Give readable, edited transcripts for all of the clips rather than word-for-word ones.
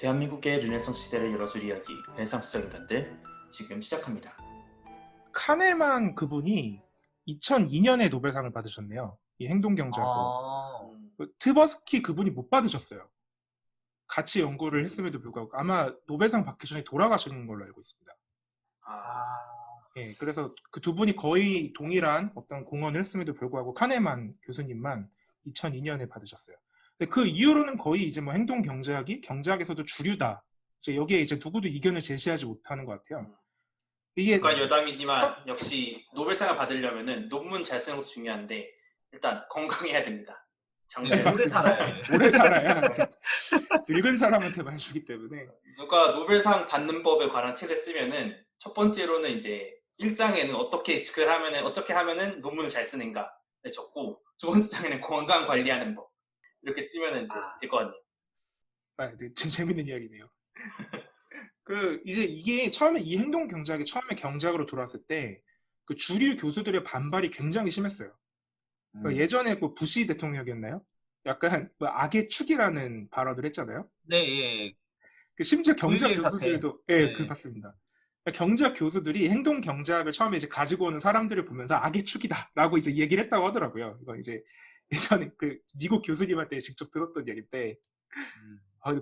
대한민국의 르네상스 시대를 열어줄 이야기, 르네상스 전단들 지금 시작합니다. 카네만 그분이 2002년에 노벨상을 받으셨네요. 이 행동경제학으로. 아, 트버스키 그분이 못 받으셨어요. 같이 연구를 했음에도 불구하고 아마 노벨상 받기 전에 돌아가시는 걸로 알고 있습니다. 예, 그래서 그 두 분이 거의 동일한 어떤 공헌을 했음에도 불구하고 카네만 교수님만 2002년에 받으셨어요. 근데 그 이후로는 거의 이제 뭐 행동경제학이 경제학에서도 주류다. 이제 여기에 이제 누구도 이견을 제시하지 못하는 것 같아요. 이게 국가 여담이지만 역시 노벨상을 받으려면은 논문 잘 쓰는 것도 중요한데 일단 건강해야 됩니다. 장수해야 오래 살아야 돼. 오래 살아야 늙은 사람한테만 주기 때문에 누가 노벨상 받는 법에 관한 책을 쓰면은 첫 번째로는 이제 1장에는 어떻게 하면은 논문을 잘 쓰는가를 적고 두 번째 장에는 건강 관리하는 법 이렇게 쓰면은 될 것 같네요. 네, 재밌는 이야기네요. 이제 이게 처음에 이 행동 경제학이 처음에 경제학으로 들어왔을 때 그 주류 교수들의 반발이 굉장히 심했어요. 예전에 그 부시 대통령이었나요? 약간 뭐 악의 축이라는 발언을 했잖아요. 네, 예. 심지어 경제학 9.11 사태. 교수들도 네. 그 봤습니다. 경제학 교수들이 행동 경제학을 처음에 이제 가지고 오는 사람들을 보면서 악의 축이다라고 이제 얘기를 했다고 하더라고요. 이거 이제 예전에 그 미국 교수님한테 직접 들었던 얘기인데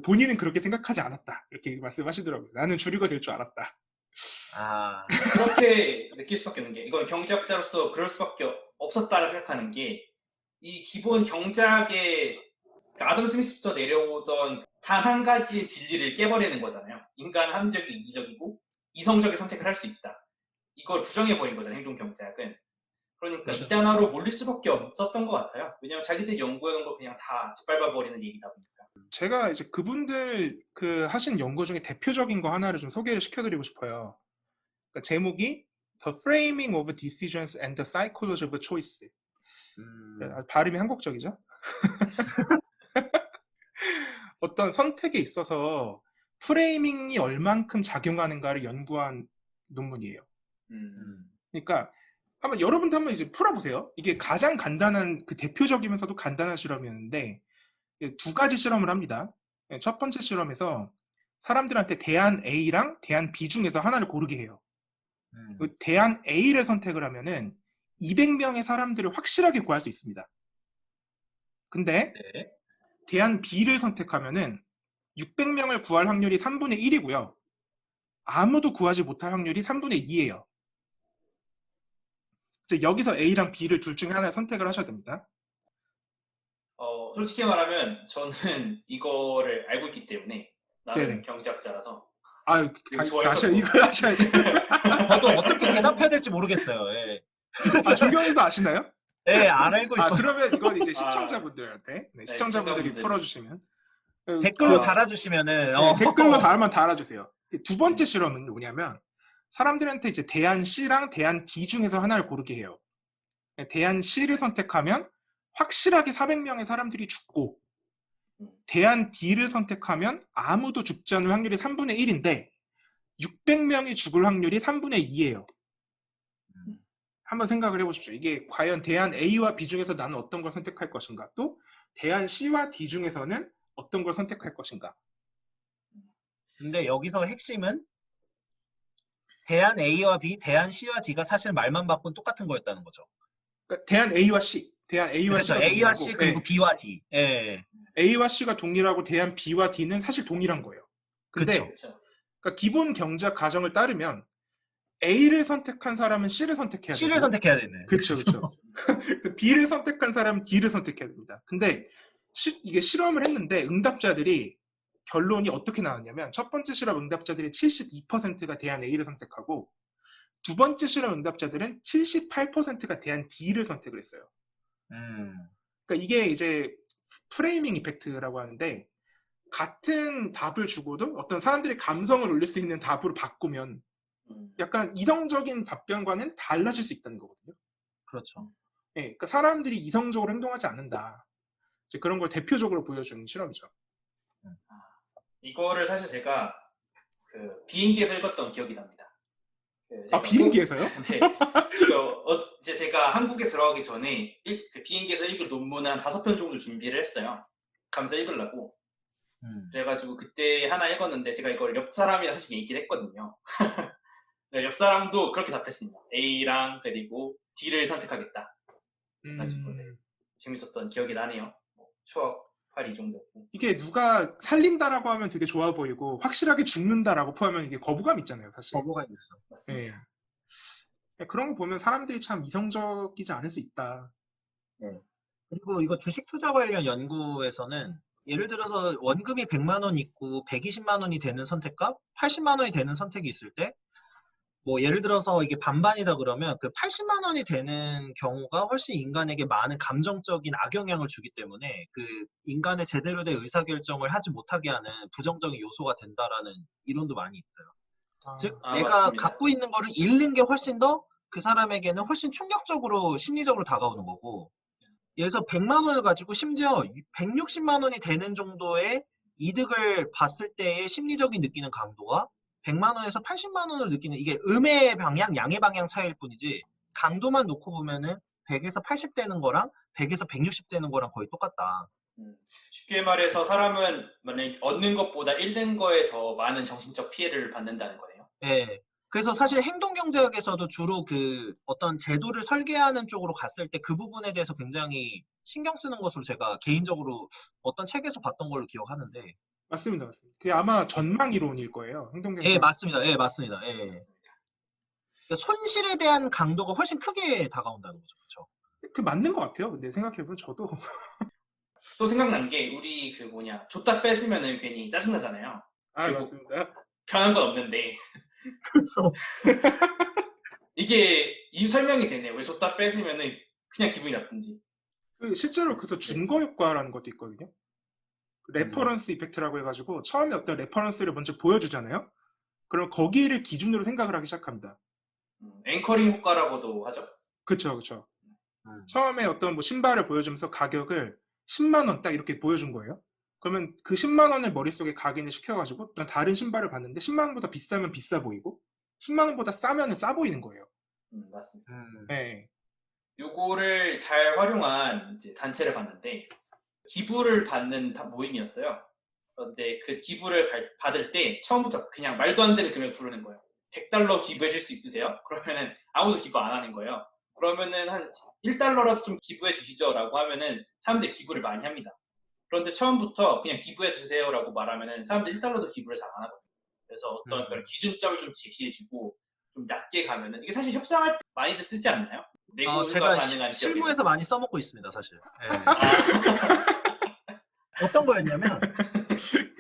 본인은 그렇게 생각하지 않았다 이렇게 말씀하시더라고요. 나는 주류가 될 줄 알았다. 그렇게 느낄 수밖에 없는 게 이건 경제학자로서 그럴 수밖에 없었다라 생각하는 게 이 기본 경제학의 아담 스미스부터 내려오던 단 한 가지의 진리를 깨버리는 거잖아요. 인간은 합리적이고 이기적이고 이성적인 선택을 할 수 있다. 이걸 부정해버린 거잖아요. 행동 경제학은. 그러니까 그렇죠. 이 단어로 몰릴 수밖에 없었던 것 같아요. 왜냐면 자기들이 연구해놓은 걸 그냥 다 짓밟아버리는 얘기다 보니까. 제가 이제 그분들 그 하신 연구 중에 대표적인 거 하나를 좀 소개를 시켜드리고 싶어요. 그러니까 제목이 The Framing of Decisions and the Psychology of Choice. 발음이 한국적이죠? 어떤 선택에 있어서 프레이밍이 얼만큼 작용하는가를 연구한 논문이에요. 그러니까 여러분도 한번 이제 풀어보세요. 이게 가장 간단한 그 대표적이면서도 간단한 실험이었는데 두 가지 실험을 합니다. 첫 번째 실험에서 사람들한테 대안 A랑 대안 B 중에서 하나를 고르게 해요. 대안 A를 선택을 하면은 200명의 사람들을 확실하게 구할 수 있습니다. 근데 네. 대안 B를 선택하면은 600명을 구할 확률이 3분의 1이고요. 아무도 구하지 못할 확률이 3분의 2예요. 이제 여기서 A랑 B를 둘 중에 하나를 선택을 하셔야 됩니다. 솔직히 말하면 저는 이거를 알고 있기 때문에 나는 네네. 경제학자라서 이걸 아셔야죠. 저도 어떻게 대답해야 될지 모르겠어요. 예. 종경님도 아시나요? 네, 안 알고 있어요. 그러면 이건 이제 시청자분들한테 시청자분들이 풀어주시면 댓글로 달아주시면은 댓글로 달아주세요. 두 번째 실험은 뭐냐면 사람들한테 이제 대안 C랑 대안 D 중에서 하나를 고르게 해요. 대안 C를 선택하면 확실하게 400명의 사람들이 죽고 대안 D를 선택하면 아무도 죽지 않을 확률이 3분의 1인데 600명이 죽을 확률이 3분의 2예요. 한번 생각을 해보십시오. 이게 과연 대안 A와 B 중에서 나는 어떤 걸 선택할 것인가, 또 대안 C와 D 중에서는 어떤 걸 선택할 것인가. 근데 여기서 핵심은 대안 A와 B, 대안 C와 D가 사실 말만 바꾼 똑같은 거였다는 거죠. 그러니까 대안 A와 C, 대안 A와 그렇죠. C가 A와 동일하고, C 그리고 B와 D. 예. A와 C가 동일하고 대안 B와 D는 사실 동일한 거예요. 근데 그쵸. 그러니까 기본 경제학 가정을 따르면 A를 선택한 사람은 C를 선택해야 돼요. C를 선택해야 되네. 그렇죠. 그래서 B를 선택한 사람은 D를 선택해야 됩니다. 근데 이게 실험을 했는데 응답자들이 결론이 어떻게 나왔냐면 첫 번째 실험 응답자들이 72%가 대안 A를 선택하고 두 번째 실험 응답자들은 78%가 대안 D를 선택을 했어요. 그러니까 이게 이제 프레이밍 이펙트라고 하는데 같은 답을 주고도 어떤 사람들이 감성을 올릴 수 있는 답으로 바꾸면 약간 이성적인 답변과는 달라질 수 있다는 거거든요. 그렇죠. 네, 그러니까 사람들이 이성적으로 행동하지 않는다. 이제 그런 걸 대표적으로 보여주는 실험이죠. 이거를 사실 제가 그 비행기에서 읽었던 기억이 납니다. 비행기에서요? 네. 이제 제가 한국에 들어가기 전에 비행기에서 읽을 논문 한 5편 정도 준비를 했어요. 감사 읽으려고. 그래가지고 그때 하나 읽었는데 제가 이걸 옆 사람이랑 사실 얘기를 했거든요. 네, 옆 사람도 그렇게 답했습니다. A랑 그리고 D를 선택하겠다. 가지고 네, 음, 재밌었던 기억이 나네요. 뭐, 추억팔이 정도고. 이게 누가 살린다라고 하면 되게 좋아 보이고 확실하게 죽는다라고 포함하면 이게 거부감 있잖아요, 사실. 거부가 있어. 맞습니다. 그런 거 보면 사람들이 참 이성적이지 않을 수 있다. 네. 그리고 이거 주식 투자 관련 연구에서는 예를 들어서 원금이 100만 원 있고 120만 원이 되는 선택과 80만 원이 되는 선택이 있을 때, 뭐 예를 들어서 이게 반반이다 그러면 그 80만 원이 되는 경우가 훨씬 인간에게 많은 감정적인 악영향을 주기 때문에 그 인간의 제대로 된 의사결정을 하지 못하게 하는 부정적인 요소가 된다라는 이론도 많이 있어요. 즉 내가 맞습니다. 갖고 있는 거를 잃는 게 훨씬 더 그 사람에게는 훨씬 충격적으로 심리적으로 다가오는 거고, 예를 들어서 100만 원을 가지고 심지어 160만 원이 되는 정도의 이득을 봤을 때의 심리적인 느끼는 강도가 100만 원에서 80만 원을 느끼는, 이게 음의 방향, 양의 방향 차이일 뿐이지 강도만 놓고 보면은 100에서 80 되는 거랑 100에서 160 되는 거랑 거의 똑같다. 쉽게 말해서 사람은 만약에 얻는 것보다 잃는 거에 더 많은 정신적 피해를 받는다는 거네요. 예. 그래서 사실 행동경제학에서도 주로 그 어떤 제도를 설계하는 쪽으로 갔을 때 그 부분에 대해서 굉장히 신경 쓰는 것으로 제가 개인적으로 어떤 책에서 봤던 걸로 기억하는데. 맞습니다, 맞습니다. 그게 아마 전망 이론일 거예요, 예, 행동경제학. 맞습니다. 예, 맞습니다. 예. 맞습니다. 그러니까 손실에 대한 강도가 훨씬 크게 다가온다는 거죠. 그렇죠? 그 맞는 것 같아요. 근데 생각해보면 저도 또 생각난 게 우리 그 뭐냐 줬다 뺏으면은 괜히 짜증나잖아요. 그리고 맞습니다. 변한 건 없는데 그렇죠. 이게 이 설명이 되네요. 왜 줬다 뺏으면은 그냥 기분이 나쁜지. 실제로 그래서 준거 효과라는 것도 있거든요. 레퍼런스 이펙트라고 해가지고 처음에 어떤 레퍼런스를 먼저 보여주잖아요. 그럼 거기를 기준으로 생각을 하기 시작합니다. 앵커링 효과라고도 하죠. 그쵸, 그쵸. 음. 처음에 어떤 뭐 신발을 보여주면서 가격을 10만 원 딱 이렇게 보여준 거예요. 그러면 그 10만 원을 머릿속에 각인을 시켜가지고 난 다른 신발을 봤는데 10만 원보다 비싸면 비싸 보이고 10만 원보다 싸면 싸 보이는 거예요. 맞습니다. 네. 요거를 잘 활용한 이제 단체를 봤는데 기부를 받는 모임이었어요. 그런데 그 기부를 받을 때 처음부터 그냥 말도 안 되는 금액을 부르는 거예요. 100달러 기부해 줄 수 있으세요? 그러면은 아무도 기부 안 하는 거예요. 그러면은 한 1달러라도 좀 기부해 주시죠 라고 하면은 사람들이 기부를 많이 합니다. 그런데 처음부터 그냥 기부해 주세요라고 말하면은 사람들이 1달러도 기부를 잘 안 하거든요. 그래서 어떤 그런 기준점을 좀 제시해주고 좀 낮게 가면은 이게 사실 협상할 때 많이들 쓰지 않나요? 내고가 제가 가능한 실무에서 많이 써먹고 있습니다, 사실. 예. 아, 어떤 거였냐면,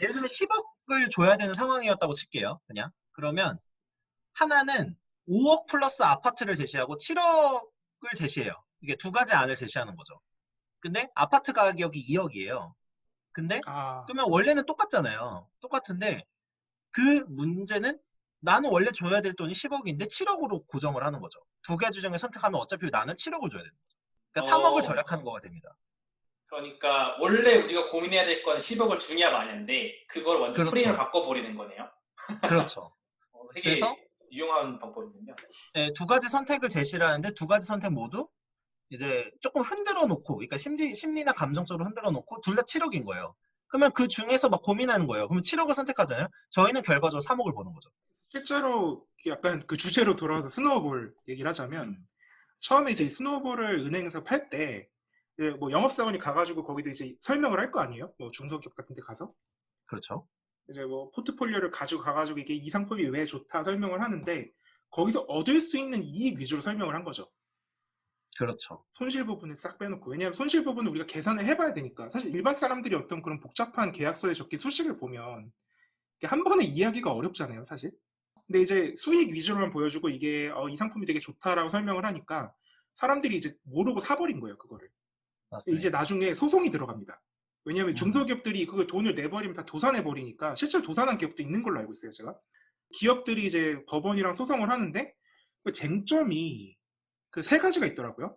예를 들면 10억을 줘야 되는 상황이었다고 칠게요, 그냥. 그러면 하나는 5억 플러스 아파트를 제시하고 7억을 제시해요. 이게 두 가지 안을 제시하는 거죠. 근데 아파트 가격이 2억이에요. 근데 그러면 원래는 똑같잖아요. 똑같은데 그 문제는 나는 원래 줘야 될 돈이 10억인데 7억으로 고정을 하는 거죠. 두 가지 중에 선택하면 어차피 나는 7억을 줘야 되는 거죠. 그러니까 3억을 절약하는 거가 됩니다. 그러니까 원래 우리가 고민해야 될 건 10억을 주냐 마냐인데 그걸 완전 그렇죠. 프레임을 바꿔버리는 거네요. 그렇죠. 되게 그래서 유용한 방법이군요. 네, 두 가지 선택을 제시를 하는데 두 가지 선택 모두 이제 조금 흔들어 놓고, 그러니까 심리나 감정적으로 흔들어 놓고 둘 다 7억인 거예요. 그러면 그 중에서 막 고민하는 거예요. 그러면 7억을 선택하잖아요. 저희는 결과적으로 3억을 버는 거죠. 실제로 약간 그 주제로 돌아와서 스노우볼 얘기를 하자면 처음에 이제 스노우볼을 은행에서 팔 때 뭐 영업사원이 가가지고 거기도 이제 설명을 할 거 아니에요? 뭐 중소기업 같은 데 가서. 그렇죠. 이제 뭐 포트폴리오를 가지고 가가지고 이게 이 상품이 왜 좋다 설명을 하는데 거기서 얻을 수 있는 이익 위주로 설명을 한 거죠. 그렇죠. 손실 부분을 싹 빼놓고. 왜냐하면 손실 부분은 우리가 계산을 해봐야 되니까. 사실 일반 사람들이 어떤 그런 복잡한 계약서에 적힌 수식을 보면 한 번에 이해하기가 어렵잖아요, 사실. 근데 이제 수익 위주로만 보여주고 이게 이 상품이 되게 좋다라고 설명을 하니까 사람들이 이제 모르고 사버린 거예요, 그거를. 맞습니다. 이제 나중에 소송이 들어갑니다. 왜냐하면 중소기업들이 그걸 돈을 내버리면 다 도산해버리니까 실제로 도산한 기업도 있는 걸로 알고 있어요, 제가. 기업들이 이제 법원이랑 소송을 하는데 그 쟁점이 그 세 가지가 있더라고요.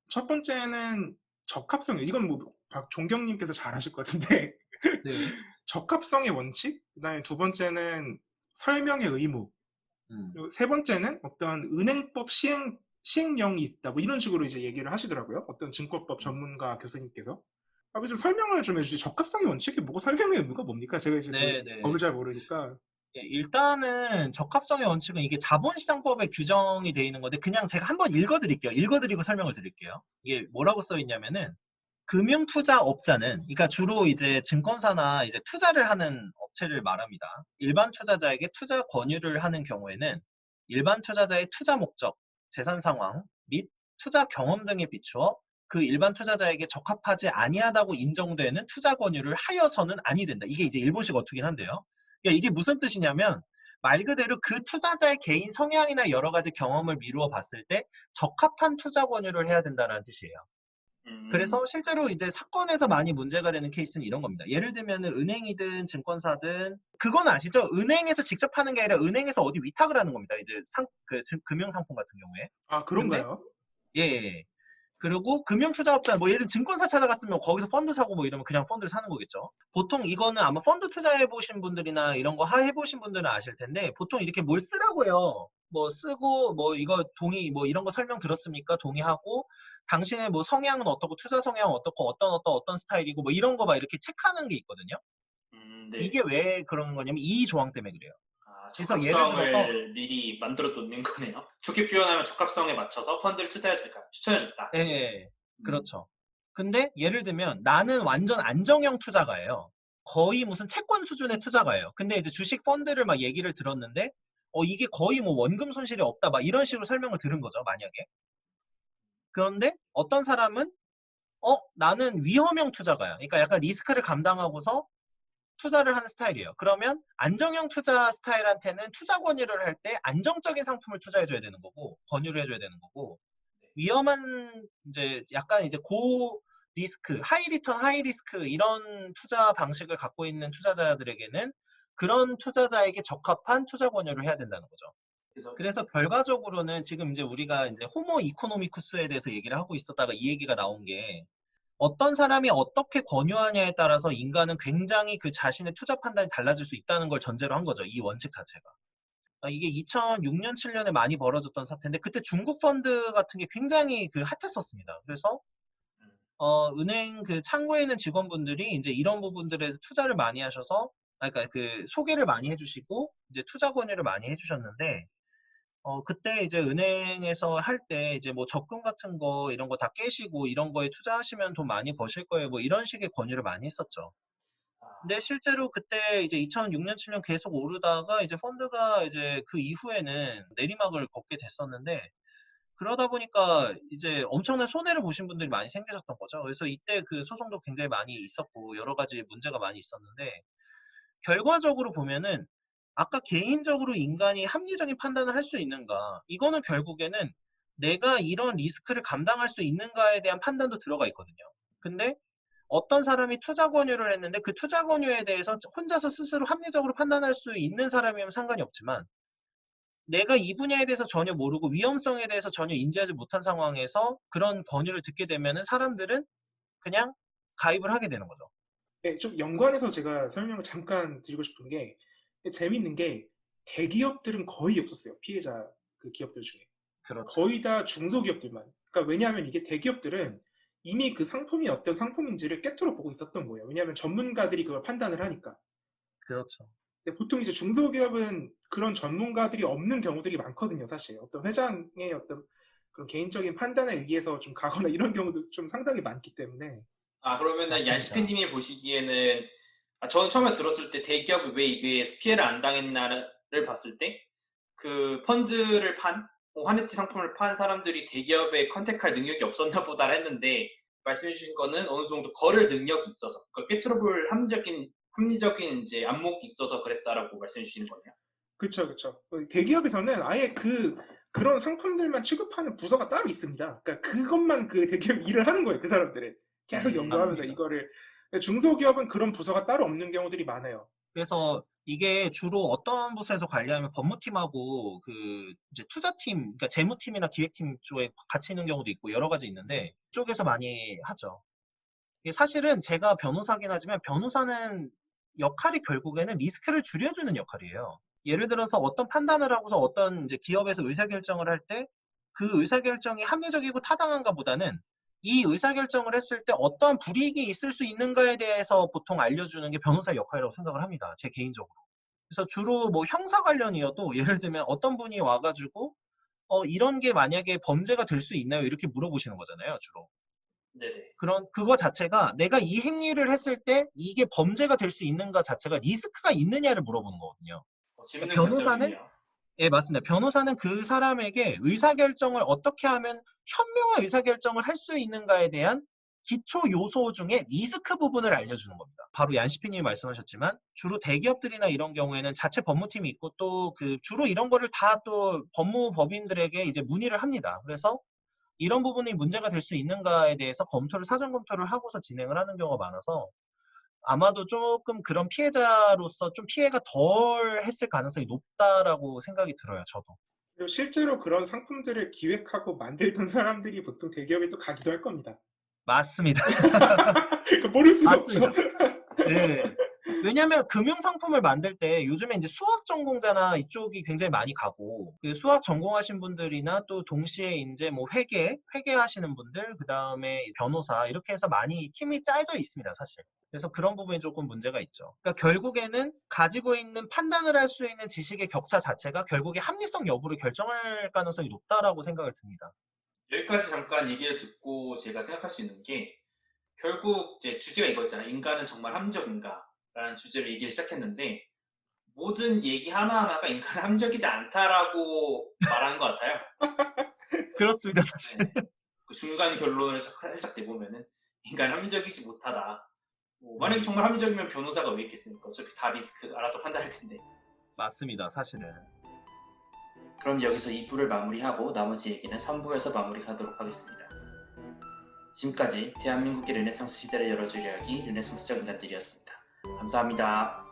첫 번째는 적합성. 이건 뭐 박종경님께서 잘 아실 것 같은데 네. 적합성의 원칙. 그다음에 두 번째는 설명의 의무. 그리고 세 번째는 어떤 은행법 시행령이 있다. 뭐 이런 식으로 이제 얘기를 하시더라고요. 어떤 증권법 전문가 교수님께서. 좀 설명을 좀 해주지. 적합성의 원칙이 뭐고 설명의 의무가 뭡니까? 제가 이제 네, 그 네. 법을 잘 모르니까. 예, 일단은 적합성의 원칙은 이게 자본시장법에 규정이 되어 있는 건데 그냥 제가 한번 읽어드릴게요. 읽어드리고 설명을 드릴게요. 이게 뭐라고 써 있냐면은 금융투자업자는 그러니까 주로 이제 증권사나 이제 투자를 하는 업체를 말합니다. 일반 투자자에게 투자 권유를 하는 경우에는 일반 투자자의 투자 목적, 재산 상황 및 투자 경험 등에 비추어 그 일반 투자자에게 적합하지 아니하다고 인정되는 투자 권유를 하여서는 아니 된다. 이게 이제 일본식 어투긴 한데요. 그러니까 이게 무슨 뜻이냐면 말 그대로 그 투자자의 개인 성향이나 여러 가지 경험을 미루어 봤을 때 적합한 투자 권유를 해야 된다는 뜻이에요. 그래서 실제로 이제 사건에서 많이 문제가 되는 케이스는 이런 겁니다. 예를 들면 은행이든 증권사든 그건 아시죠? 은행에서 직접 하는 게 아니라 은행에서 어디 위탁을 하는 겁니다. 이제 금융상품 같은 경우에. 아, 근데 그런가요? 예, 예. 예. 그리고 금융투자업자 뭐 예를 들면 증권사 찾아갔으면 거기서 펀드 사고 뭐 이러면 그냥 펀드를 사는 거겠죠. 보통 이거는 아마 펀드 투자해 보신 분들이나 이런 거 해보신 분들은 아실 텐데 보통 이렇게 뭘 쓰라고요. 뭐 쓰고 뭐 이거 동의 뭐 이런 거 설명 들었습니까? 동의하고 당신의 뭐 성향은 어떻고 투자 성향은 어떻고 어떤 스타일이고 뭐 이런 거 막 이렇게 체크하는 게 있거든요. 네. 이게 왜 그러는 거냐면 이 조항 때문에 그래요. 그래서 예를 적합성을 들어서 미리 만들어 놓는 거네요. 좋게 표현하면 적합성에 맞춰서 펀드를 그러니까 추천해줬다. 예, 그렇죠. 근데 예를 들면 나는 완전 안정형 투자가예요. 거의 무슨 채권 수준의 투자가예요. 근데 이제 주식 펀드를 막 얘기를 들었는데 이게 거의 뭐 원금 손실이 없다 막 이런 식으로 설명을 들은 거죠, 만약에. 그런데 어떤 사람은 나는 위험형 투자가야. 그러니까 약간 리스크를 감당하고서 투자를 하는 스타일이에요. 그러면 안정형 투자 스타일한테는 투자 권유를 할 때 안정적인 상품을 투자해줘야 되는 거고, 권유를 해줘야 되는 거고, 위험한 이제 약간 이제 고 리스크, 하이 리턴, 하이 리스크 이런 투자 방식을 갖고 있는 투자자들에게는 그런 투자자에게 적합한 투자 권유를 해야 된다는 거죠. 그래서 결과적으로는 지금 이제 우리가 이제 호모 이코노미쿠스에 대해서 얘기를 하고 있었다가 이 얘기가 나온 게 어떤 사람이 어떻게 권유하냐에 따라서 인간은 굉장히 그 자신의 투자 판단이 달라질 수 있다는 걸 전제로 한 거죠. 이 원칙 자체가. 이게 2006년, 7년에 많이 벌어졌던 사태인데 그때 중국 펀드 같은 게 굉장히 그 핫했었습니다. 그래서 은행 그 창구에 있는 직원분들이 이제 이런 부분들에 투자를 많이 하셔서 그러니까 그 소개를 많이 해주시고 이제 투자 권유를 많이 해주셨는데 그때 이제 은행에서 할 때 이제 뭐 적금 같은 거 이런 거 다 깨시고 이런 거에 투자하시면 돈 많이 버실 거예요. 뭐 이런 식의 권유를 많이 했었죠. 근데 실제로 그때 이제 2006년, 7년 계속 오르다가 이제 펀드가 이제 그 이후에는 내리막을 걷게 됐었는데 그러다 보니까 이제 엄청난 손해를 보신 분들이 많이 생기셨던 거죠. 그래서 이때 그 소송도 굉장히 많이 있었고 여러 가지 문제가 많이 있었는데 결과적으로 보면은 아까 개인적으로 인간이 합리적인 판단을 할 수 있는가? 이거는 결국에는 내가 이런 리스크를 감당할 수 있는가에 대한 판단도 들어가 있거든요. 근데 어떤 사람이 투자 권유를 했는데 그 투자 권유에 대해서 혼자서 스스로 합리적으로 판단할 수 있는 사람이면 상관이 없지만 내가 이 분야에 대해서 전혀 모르고 위험성에 대해서 전혀 인지하지 못한 상황에서 그런 권유를 듣게 되면은 사람들은 그냥 가입을 하게 되는 거죠. 네, 좀 연관해서 제가 설명을 잠깐 드리고 싶은 게 재밌는 게 대기업들은 거의 없었어요. 피해자 그 기업들 중에. 그렇죠. 거의 다 중소기업들만. 그러니까 왜냐하면 이게 대기업들은 이미 그 상품이 어떤 상품인지를 꿰뚫어 보고 있었던 거예요. 왜냐하면 전문가들이 그걸 판단을 하니까. 그렇죠. 근데 보통 이제 중소기업은 그런 전문가들이 없는 경우들이 많거든요, 사실. 어떤 회장의 어떤 그런 개인적인 판단에 의해서 좀 가거나 이런 경우도 좀 상당히 많기 때문에. 그러면은 맞습니다. 얀시팬님이 보시기에는 저는 처음에 들었을 때 대기업이 왜 이게 피해를 안 당했나를 봤을 때 그 펀드를 환해지 상품을 판 사람들이 대기업에 컨택할 능력이 없었나 보다 했는데 말씀해 주신 거는 어느 정도 거래 능력이 있어서 그걸 꿰뚫어볼 합리적인 이제 안목이 있어서 그랬다라고 말씀해 주시는 거네요. 그렇죠, 그렇죠. 대기업에서는 아예 그런 상품들만 취급하는 부서가 따로 있습니다. 그러니까 그것만 그 대기업 일을 하는 거예요, 그 사람들은. 계속 연구하면서 맞습니다. 이거를. 중소기업은 그런 부서가 따로 없는 경우들이 많아요. 그래서 이게 주로 어떤 부서에서 관리하면 법무팀하고 그 이제 투자팀, 그러니까 재무팀이나 기획팀 쪽에 같이 있는 경우도 있고 여러 가지 있는데 이쪽에서 많이 하죠. 이게 사실은 제가 변호사긴 하지만 변호사는 역할이 결국에는 리스크를 줄여주는 역할이에요. 예를 들어서 어떤 판단을 하고서 어떤 이제 기업에서 의사결정을 할 때 그 의사결정이 합리적이고 타당한가 보다는 이 의사결정을 했을 때 어떠한 불이익이 있을 수 있는가에 대해서 보통 알려주는 게 변호사의 역할이라고 생각을 합니다. 제 개인적으로. 그래서 주로 뭐 형사 관련이어도 예를 들면 어떤 분이 와가지고 이런 게 만약에 범죄가 될 수 있나요? 이렇게 물어보시는 거잖아요, 주로. 네네. 그거 자체가 내가 이 행위를 했을 때 이게 범죄가 될 수 있는가 자체가 리스크가 있느냐를 물어보는 거거든요. 재밌는 변호사는 관점이네요. 예, 맞습니다. 변호사는 그 사람에게 의사결정을 어떻게 하면 현명한 의사결정을 할 수 있는가에 대한 기초 요소 중에 리스크 부분을 알려주는 겁니다. 바로 얀시피님이 말씀하셨지만 주로 대기업들이나 이런 경우에는 자체 법무팀이 있고 또 주로 이런 거를 다 또 법무법인들에게 이제 문의를 합니다. 그래서 이런 부분이 문제가 될 수 있는가에 대해서 사전 검토를 하고서 진행을 하는 경우가 많아서 아마도 조금 그런 피해자로서 좀 피해가 덜 했을 가능성이 높다라고 생각이 들어요, 저도. 그리고 실제로 그런 상품들을 기획하고 만들던 사람들이 보통 대기업에 또 가기도 할 겁니다. 맞습니다. 모를 수가 맞습니다. 없죠. 네. 왜냐하면 금융상품을 만들 때 요즘에 이제 수학 전공자나 이쪽이 굉장히 많이 가고 그 수학 전공하신 분들이나 또 동시에 이제 뭐 회계하시는 분들, 그 다음에 변호사 이렇게 해서 많이 팀이 짜여져 있습니다, 사실. 그래서 그런 부분이 조금 문제가 있죠. 그러니까 결국에는 가지고 있는 판단을 할 수 있는 지식의 격차 자체가 결국에 합리성 여부를 결정할 가능성이 높다라고 생각을 듭니다. 여기까지 잠깐 얘기를 듣고 제가 생각할 수 있는 게 결국 이제 주제가 이거였잖아요. 인간은 정말 합리적인가? 라는 주제로 얘기를 시작했는데 모든 얘기 하나하나가 인간은 합리적이지 않다라고 말하는 것 같아요. 그렇습니다, 사실. 네. 그 중간 결론을 살짝 내보면은 인간은 합리적이지 못하다. 만약에 정말 합리적이면 변호사가 왜 있겠습니까? 어차피 다 리스크 알아서 판단할 텐데. 맞습니다, 사실은. 그럼 여기서 2부를 마무리하고 나머지 얘기는 3부에서 마무리하도록 하겠습니다. 지금까지 대한민국의 르네상스 시대를 열어줄 이야기 르네상스적 인간들이었습니다. 감사합니다.